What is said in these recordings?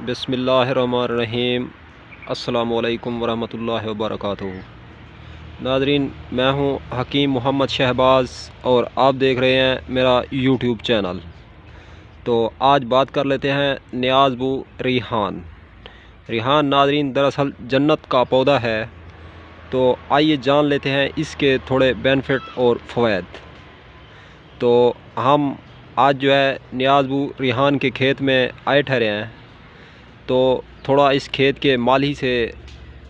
بسم اللہ الرحمن الرحیم۔ السلام علیکم ورحمۃ اللہ وبرکاتہ۔ ناظرین، میں ہوں حکیم محمد شہباز اور آپ دیکھ رہے ہیں میرا یوٹیوب چینل۔ تو آج بات کر لیتے ہیں نیاز بو ریحان۔ ریحان ناظرین دراصل جنت کا پودا ہے، تو آئیے جان لیتے ہیں اس کے تھوڑے بینیفٹ اور فوائد۔ تو ہم آج جو ہے نیاز بو ریحان کے کھیت میں آئے ٹھہرے ہیں، تو تھوڑا اس کھیت کے مالی سے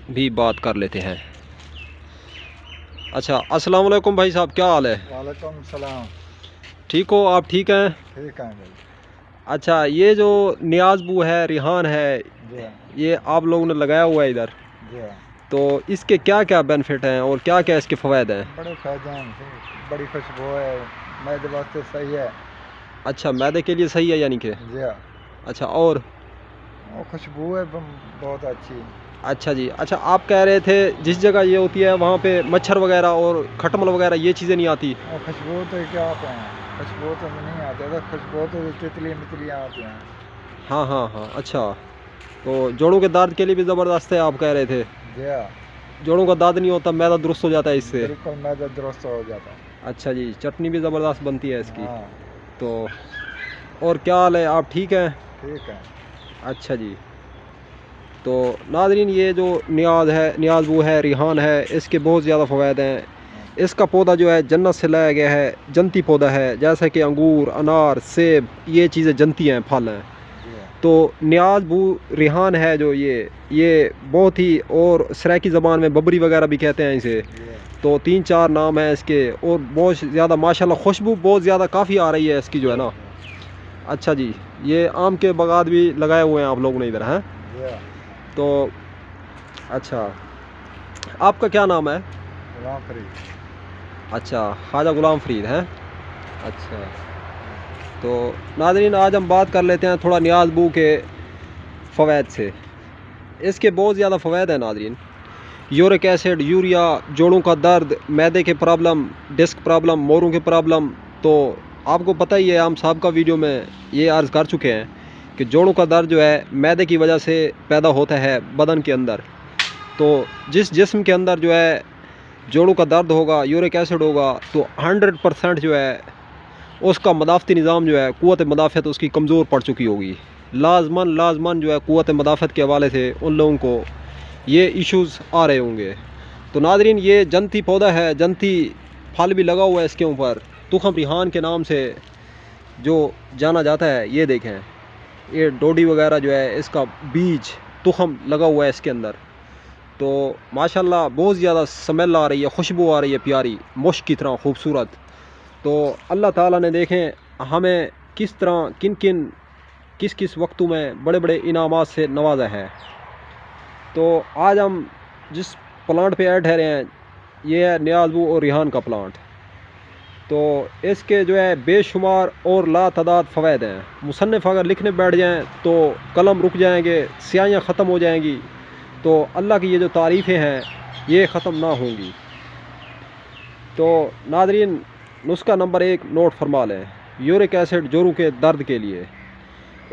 بھی بات کر لیتے ہیں۔ اچھا، السلام علیکم بھائی صاحب، کیا حال ہے؟ وعلیکم السلام۔ ٹھیک ہو آپ؟ ٹھیک ہیں؟ ٹھیک ہے بھائی۔ اچھا، یہ جو نیاز بو ہے، ریحان ہے، جی یہ آپ لوگوں نے لگایا ہوا ہے ادھر، جی تو اس کے کیا کیا بینیفٹ ہیں اور کیا کیا اس کے فوائد ہیں؟ بڑے فائدے ہیں، بڑی خوشبو ہے، میدے واسطے صحیح ہے۔ اچھا، معدے کے لیے صحیح ہے یعنی کہ؟ جی اچھا، اور خوشبو ہے بہت اچھی۔ اچھا جی، اچھا آپ کہہ رہے تھے جس جگہ یہ ہوتی ہے وہاں پہ مچھر وغیرہ اور کھٹمل وغیرہ یہ چیزیں نہیں آتی؟ اور خوشبو تو کیا آتے ہیں، خوشبو تو نہیں آتے، خوشبو تو تتلی متلیاں آتی ہیں۔ ہاں ہاں ہاں، اچھا، تو جوڑوں کے درد کے لیے بھی زبردست ہے آپ کہہ رہے تھے؟ جی جوڑوں کا درد نہیں ہوتا، معدہ درست ہو جاتا ہے اس سے؟ بالکل میدہ درست ہو جاتا ہے۔ اچھا جی، چٹنی بھی زبردست بنتی ہے اس کی۔ ہاں تو اور کیا حال ہے، آپ ٹھیک ہیں؟ ٹھیک ہے۔ اچھا جی، تو ناظرین یہ جو نیاز بو ہے، ریحان ہے، اس کے بہت زیادہ فوائد ہیں۔ اس کا پودا جو ہے جنت سے لایا گیا ہے، جنتی پودا ہے، جیسے کہ انگور، انار، سیب، یہ چیزیں جنتی ہیں، پھل ہیں۔ جی تو نیاز بو ریحان ہے جو یہ بہت ہی، اور سرائکی زبان میں ببری وغیرہ بھی کہتے ہیں اسے، جی تو 3-4 نام ہیں اس کے، اور بہت زیادہ ماشاءاللہ خوشبو بہت زیادہ کافی آ رہی ہے اس کی جو ہے نا۔ اچھا جی، یہ آم کے باغات بھی لگائے ہوئے ہیں آپ لوگوں نے ادھر، ہیں؟ جی تو اچھا، آپ کا کیا نام ہے؟ غلام فرید۔ اچھا، خواجہ غلام فرید ہیں؟ اچھا، تو ناظرین آج ہم بات کر لیتے ہیں تھوڑا نیاز بو کے فوائد سے۔ اس کے بہت زیادہ فوائد ہیں ناظرین۔ یورک ایسڈ، یوریا، جوڑوں کا درد، معدے کے پرابلم، ڈسک پرابلم، موروں کے پرابلم، تو آپ کو پتہ ہی ہے، ہم سابقہ ویڈیو میں یہ عرض کر چکے ہیں کہ جوڑوں کا درد جو ہے معدے کی وجہ سے پیدا ہوتا ہے بدن کے اندر۔ تو جس جسم کے اندر جو ہے جوڑوں کا درد ہوگا، یورک ایسڈ ہوگا، تو 100% جو ہے اس کا مدافعتی نظام جو ہے، قوت مدافعت اس کی کمزور پڑ چکی ہوگی۔ لازماً جو ہے قوت مدافعت کے حوالے سے ان لوگوں کو یہ ایشوز آ رہے ہوں گے۔ تو ناظرین یہ جنتی پودا ہے، جنتی پھل بھی لگا ہوا ہے اس کے اوپر، تخم ریحان کے نام سے جو جانا جاتا ہے۔ یہ دیکھیں، یہ ڈوڈی وغیرہ جو ہے اس کا بیج تخم لگا ہوا ہے اس کے اندر، تو ماشاءاللہ بہت زیادہ سمیل آ رہی ہے، خوشبو آ رہی ہے پیاری، مشک کی طرح خوبصورت۔ تو اللہ تعالیٰ نے دیکھیں ہمیں کس طرح کس وقتوں میں بڑے بڑے انعامات سے نوازا ہے۔ تو آج ہم جس پلانٹ پہ ایڈ ٹھہرے ہیں یہ ہے نیاز بو اور ریحان کا پلانٹ۔ تو اس کے جو ہے بے شمار اور لا تعداد فوائد ہیں۔ مصنف اگر لکھنے بیٹھ جائیں تو قلم رک جائیں گے، سیاہیاں ختم ہو جائیں گی، تو اللہ کی یہ جو تعریفیں ہیں یہ ختم نہ ہوں گی۔ تو ناظرین نسخہ نمبر 1 نوٹ فرما لیں، یورک ایسڈ جوڑوں کے درد کے لیے۔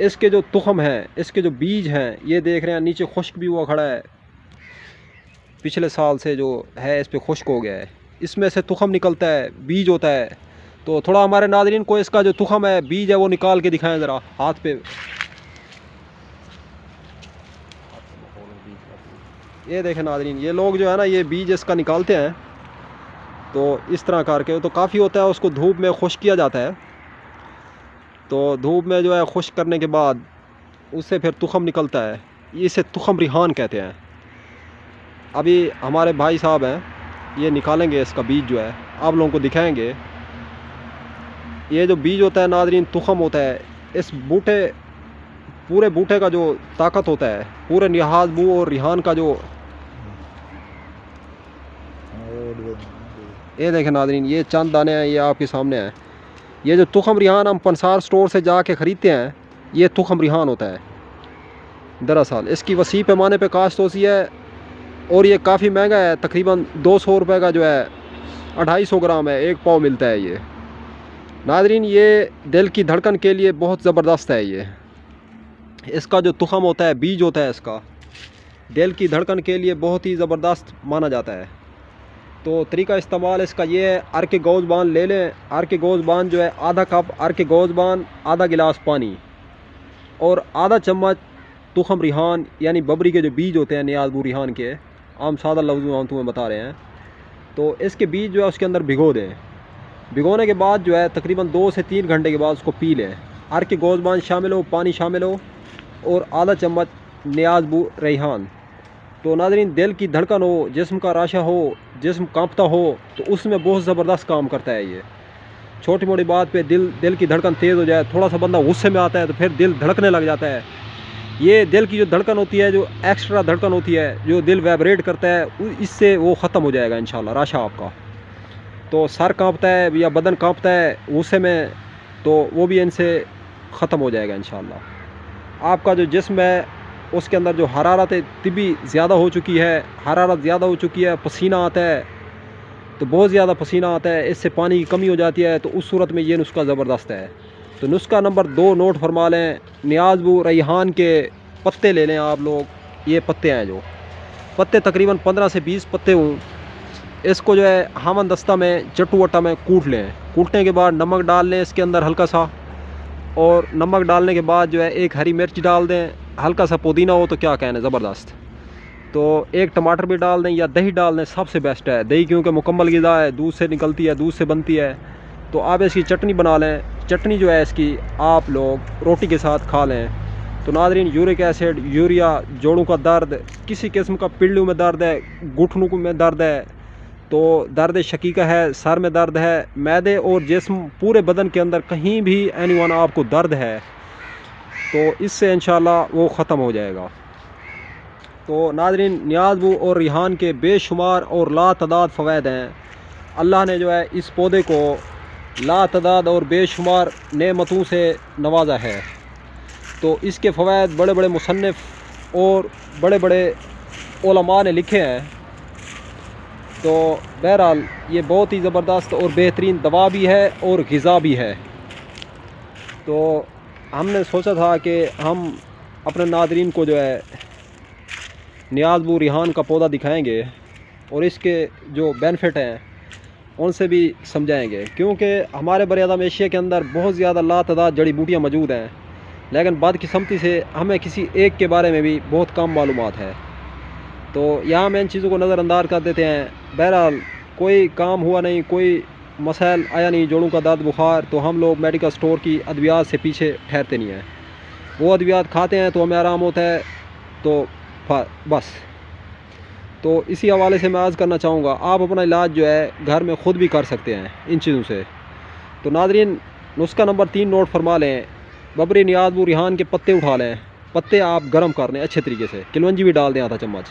اس کے جو تخم ہیں، اس کے جو بیج ہیں، یہ دیکھ رہے ہیں نیچے خشک بھی ہوا کھڑا ہے، پچھلے سال سے جو ہے اس پہ خشک ہو گیا ہے۔ اس میں سے تخم نکلتا ہے، بیج ہوتا ہے۔ تو تھوڑا ہمارے ناظرین کو اس کا جو تخم ہے، بیج ہے، وہ نکال کے دکھائیں ذرا ہاتھ پہ۔ یہ دیکھیں ناظرین، یہ لوگ جو ہے نا یہ بیج اس کا نکالتے ہیں، تو اس طرح کر کے تو کافی ہوتا ہے، اس کو دھوپ میں خشک کیا جاتا ہے۔ تو دھوپ میں جو ہے خشک کرنے کے بعد اس سے پھر تخم نکلتا ہے، اسے تخم ریحان کہتے ہیں۔ ابھی ہمارے بھائی صاحب ہیں، یہ نکالیں گے اس کا بیج جو ہے، آپ لوگوں کو دکھائیں گے۔ یہ جو بیج ہوتا ہے ناظرین، تخم ہوتا ہے، اس پورے بوٹے کا جو طاقت ہوتا ہے، پورے نیاز بو اور ریحان کا جو، یہ دیکھیں ناظرین، یہ چند دانے ہیں، یہ آپ کے سامنے ہیں۔ یہ جو تخم ریحان ہم پنسار سٹور سے جا کے خریدتے ہیں، یہ تخم ریحان ہوتا ہے۔ دراصل اس کی وسیع پیمانے پہ کاشت ہوتی ہے اور یہ کافی مہنگا ہے، تقریباً 200 روپے کا جو ہے 250 گرام ہے، 1 پاؤ ملتا ہے یہ۔ ناظرین یہ دل کی دھڑکن کے لیے بہت زبردست ہے یہ۔ اس کا جو تخم ہوتا ہے، بیج ہوتا ہے اس کا، دل کی دھڑکن کے لیے بہت ہی زبردست مانا جاتا ہے۔ تو طریقہ استعمال اس کا یہ ہے، ارک گوز بان لے لیں۔ ارک گوز بان جو ہے آدھا کپ ارک گوز بان، آدھا گلاس پانی اور آدھا چمچ تخم ریحان یعنی ببری کے جو بیج ہوتے ہیں نیاز بو ریحان کے، عام سادہ لفظ میں ہم تمہیں بتا رہے ہیں، تو اس کے بیج جو ہے اس کے اندر بھگو دیں۔ بھگونے کے بعد جو ہے تقریباً 2 سے 3 گھنٹے کے بعد اس کو پی لیں۔ ارک گوز بان شامل ہو، پانی شامل ہو اور آدھا چمچ نیاز بو ریحان۔ تو ناظرین، دل کی دھڑکن ہو، جسم کا راشا ہو، جسم کانپتا ہو، تو اس میں بہت زبردست کام کرتا ہے یہ۔ چھوٹی موٹی بات پہ دل کی دھڑکن تیز ہو جائے، تھوڑا سا بندہ غصے میں آتا ہے تو پھر دل دھڑکنے لگ جاتا ہے، یہ دل کی جو دھڑکن ہوتی ہے، جو ایکسٹرا دھڑکن ہوتی ہے، جو دل ویبریٹ کرتا ہے، اس سے وہ ختم ہو جائے گا انشاءاللہ راشا آپ کا۔ تو سر کانپتا ہے یا بدن کانپتا ہے غصے میں، تو وہ بھی ان سے ختم ہو جائے گا انشاءاللہ۔ آپ کا جو جسم ہے اس کے اندر جو حرارت طبی زیادہ ہو چکی ہے، حرارت زیادہ ہو چکی ہے، پسینہ آتا ہے تو بہت زیادہ پسینہ آتا ہے، اس سے پانی کی کمی ہو جاتی ہے، تو اس صورت میں یہ نسخہ زبردست ہے۔ تو نسخہ نمبر 2 نوٹ فرما لیں، نیاز بو ریحان کے پتے لے لیں آپ لوگ، یہ پتے ہیں جو پتے تقریباً 15 سے 20 پتے ہوں، اس کو جو ہے ہامن دستہ میں چٹو وٹا میں کوٹ لیں۔ کوٹنے کے بعد نمک ڈال لیں اس کے اندر ہلکا سا، اور نمک ڈالنے کے بعد جو ہے ایک ہری مرچ ڈال دیں، ہلکا سا پودینہ ہو تو کیا کہنے زبردست، تو ایک ٹماٹر بھی ڈال دیں یا دہی ڈال دیں، سب سے بیسٹ ہے دہی، کیونکہ مکمل غذا ہے، دودھ سے نکلتی ہے، دودھ سے بنتی ہے، تو آپ اس کی چٹنی بنا لیں۔ چٹنی جو ہے اس کی آپ لوگ روٹی کے ساتھ کھا لیں۔ تو ناظرین، یورک ایسڈ، یوریا، جوڑوں کا درد، کسی قسم کا پلوں میں درد ہے، گھٹنوں میں درد ہے، تو درد شقیقہ ہے، سر میں درد ہے، معدے اور جسم پورے بدن کے اندر کہیں بھی اینی ون آپ کو درد ہے، تو اس سے انشاءاللہ وہ ختم ہو جائے گا۔ تو ناظرین، نیاز بو اور ریحان کے بے شمار اور لا تعداد فوائد ہیں۔ اللہ نے جو ہے اس پودے کو لا تعداد اور بے شمار نعمتوں سے نوازا ہے، تو اس کے فوائد بڑے بڑے مصنف اور بڑے بڑے علماء نے لکھے ہیں۔ تو بہرحال یہ بہت ہی زبردست اور بہترین دوا بھی ہے اور غذا بھی ہے۔ تو ہم نے سوچا تھا کہ ہم اپنے ناظرین کو جو ہے نیاز بو ریحان کا پودا دکھائیں گے اور اس کے جو بینیفٹ ہیں ان سے بھی سمجھائیں گے، کیونکہ ہمارے بر اعظم ایشیا کے اندر بہت زیادہ لا تعداد جڑی بوٹیاں موجود ہیں، لیکن بدقسمتی سے ہمیں کسی ایک کے بارے میں بھی بہت کم معلومات ہے، تو یہاں میں ان چیزوں کو نظر انداز کر دیتے ہیں۔ بہرحال کوئی کام ہوا نہیں، کوئی مسائل آیا نہیں، جوڑوں کا درد بخار، تو ہم لوگ میڈیکل سٹور کی ادویات سے پیچھے ٹھہرتے نہیں ہیں، وہ ادویات کھاتے ہیں تو ہمیں آرام ہوتا ہے، تو بس۔ تو اسی حوالے سے میں عرض کرنا چاہوں گا، آپ اپنا علاج جو ہے گھر میں خود بھی کر سکتے ہیں ان چیزوں سے۔ تو ناظرین، نسخہ نمبر 3 نوٹ فرما لیں، ببری نیاز بو ریحان کے پتے اٹھا لیں، پتے آپ گرم کر لیں اچھے طریقے سے، کلونجی بھی ڈال دیں آدھا چمچ،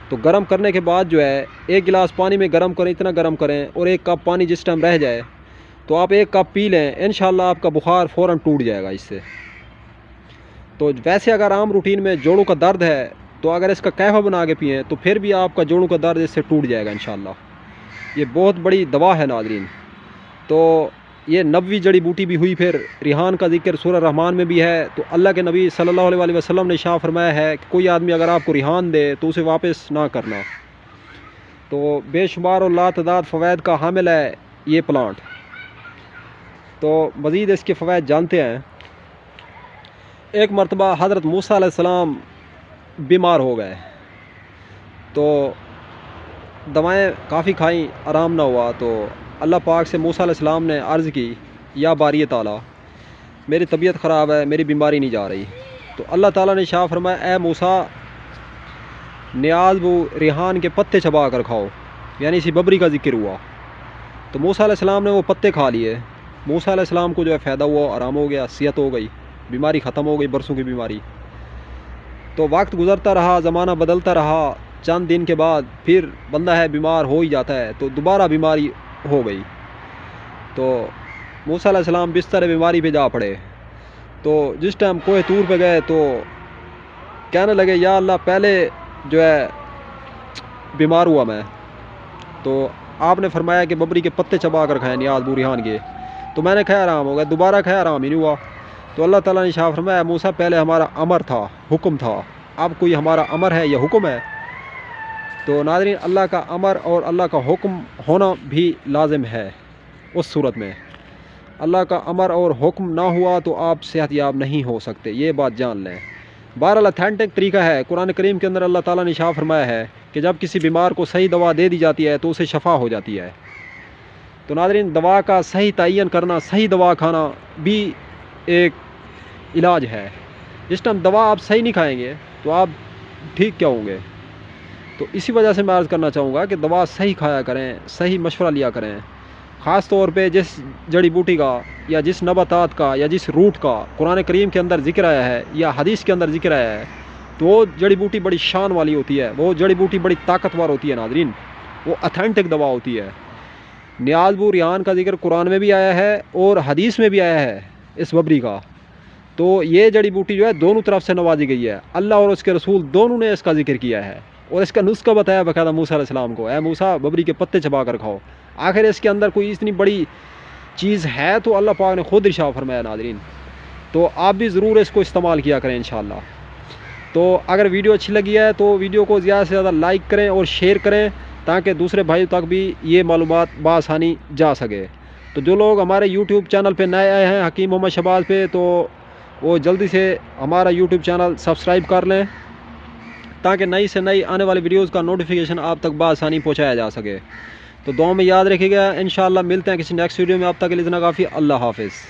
تو گرم کرنے کے بعد جو ہے 1 گلاس پانی میں گرم کریں، اتنا گرم کریں، اور 1 کپ پانی جس ٹائم رہ جائے تو آپ 1 کپ پی لیں، انشاءاللہ آپ کا بخار فوراً ٹوٹ جائے گا اس سے۔ تو ویسے اگر عام روٹین میں جوڑوں کا درد ہے تو اگر اس کا قہوہ بنا کے پئیں تو پھر بھی آپ کا جوڑوں کا درد اس سے ٹوٹ جائے گا انشاءاللہ، یہ بہت بڑی دوا ہے ناظرین۔ تو یہ نبوی جڑی بوٹی بھی ہوئی، پھر ریحان کا ذکر سورہ رحمان میں بھی ہے، تو اللہ کے نبی صلی اللہ علیہ وسلم نے ارشاد فرمایا ہے کہ کوئی آدمی اگر آپ کو ریحان دے تو اسے واپس نہ کرنا، تو بے شمار اور لا تعداد فوائد کا حامل ہے یہ پلانٹ۔ تو مزید اس کے فوائد جانتے ہیں۔ ایک مرتبہ حضرت موسیٰ علیہ السلام بیمار ہو گئے، تو دوائیں کافی کھائیں، آرام نہ ہوا، تو اللہ پاک سے موسیٰ علیہ السلام نے عرض کی، یا باری تعالیٰ میری طبیعت خراب ہے، میری بیماری نہیں جا رہی، تو اللہ تعالیٰ نے ارشاد فرمایا، اے موسیٰ، نیاز بو ریحان کے پتے چبا کر کھاؤ، یعنی اسی ببری کا ذکر ہوا، تو موسیٰ علیہ السلام نے وہ پتے کھا لیے، موسیٰ علیہ السلام کو جو ہے فائدہ ہوا، آرام ہو گیا، صحت ہو گئی، بیماری ختم ہو گئی، برسوں کی بیماری۔ تو وقت گزرتا رہا، زمانہ بدلتا رہا، چند دن کے بعد پھر بندہ ہے بیمار ہو ہی جاتا ہے، تو دوبارہ بیماری ہو گئی، تو موسیٰ علیہ السلام بستر بیماری پہ جا پڑے، تو جس ٹائم کوہ طور پہ گئے تو کہنے لگے، یا اللہ، پہلے جو ہے بیمار ہوا میں، تو آپ نے فرمایا کہ ببری کے پتے چبا کر کھائیں نیاز بو ریحان کے، تو میں نے کھایا، آرام ہو گیا، دوبارہ کھایا، آرام ہی نہیں ہوا، تو اللہ تعالیٰ نے ارشاد فرمایا موسیٰ پہلے ہمارا امر تھا، حکم تھا، اب کوئی ہمارا امر ہے یا حکم ہے؟ تو ناظرین اللہ کا امر اور اللہ کا حکم ہونا بھی لازم ہے اس صورت میں۔ اللہ کا امر اور حکم نہ ہوا تو آپ صحت یاب نہیں ہو سکتے، یہ بات جان لیں۔ بہرحال اتھینٹک طریقہ ہے، قرآن کریم کے اندر اللہ تعالیٰ نے ارشاد فرمایا ہے کہ جب کسی بیمار کو صحیح دوا دے دی جاتی ہے تو اسے شفا ہو جاتی ہے۔ تو ناظرین دوا کا صحیح تعین کرنا، صحیح دوا کھانا بھی ایک علاج ہے۔ جس ٹائم دوا آپ صحیح نہیں کھائیں گے تو آپ ٹھیک کیا ہوں گے؟ تو اسی وجہ سے میں عرض کرنا چاہوں گا کہ دوا صحیح کھایا کریں، صحیح مشورہ لیا کریں۔ خاص طور پہ جس جڑی بوٹی کا یا جس نباتات کا یا جس روٹ کا قرآن کریم کے اندر ذکر آیا ہے یا حدیث کے اندر ذکر آیا ہے تو وہ جڑی بوٹی بڑی شان والی ہوتی ہے، وہ جڑی بوٹی بڑی طاقتور ہوتی ہے ناظرین، وہ اتھینٹک دوا ہوتی ہے۔ نیاز بو ریحان کا ذکر قرآن میں بھی آیا ہے اور حدیث میں بھی آیا ہے اس ببری کا۔ تو یہ جڑی بوٹی جو ہے دونوں طرف سے نوازی گئی ہے، اللہ اور اس کے رسول دونوں نے اس کا ذکر کیا ہے اور اس کا نسخہ بتایا باقاعدہ موسیٰ علیہ السلام کو، اے موسیٰ ببری کے پتے چبا کر کھاؤ۔ آخر اس کے اندر کوئی اتنی بڑی چیز ہے تو اللہ پاک نے خود ارشاد فرمایا ناظرین، تو آپ بھی ضرور اس کو استعمال کیا کریں انشاءاللہ۔ تو اگر ویڈیو اچھی لگی ہے تو ویڈیو کو زیادہ سے زیادہ لائک کریں اور شیئر کریں تاکہ دوسرے بھائیوں تک بھی یہ معلومات بآسانی جا سکے۔ تو جو لوگ ہمارے یوٹیوب چینل پہ نئے آئے ہیں حکیم محمد شہباز پہ، تو وہ جلدی سے ہمارا یوٹیوب چینل سبسکرائب کر لیں تاکہ نئی سے نئی آنے والی ویڈیوز کا نوٹیفیکیشن آپ تک بآسانی پہنچایا جا سکے۔ تو دعاؤں میں یاد رکھیے گا، انشاءاللہ ملتے ہیں کسی نیکسٹ ویڈیو میں، اب تک کے لیے اتنا کافی، اللہ حافظ۔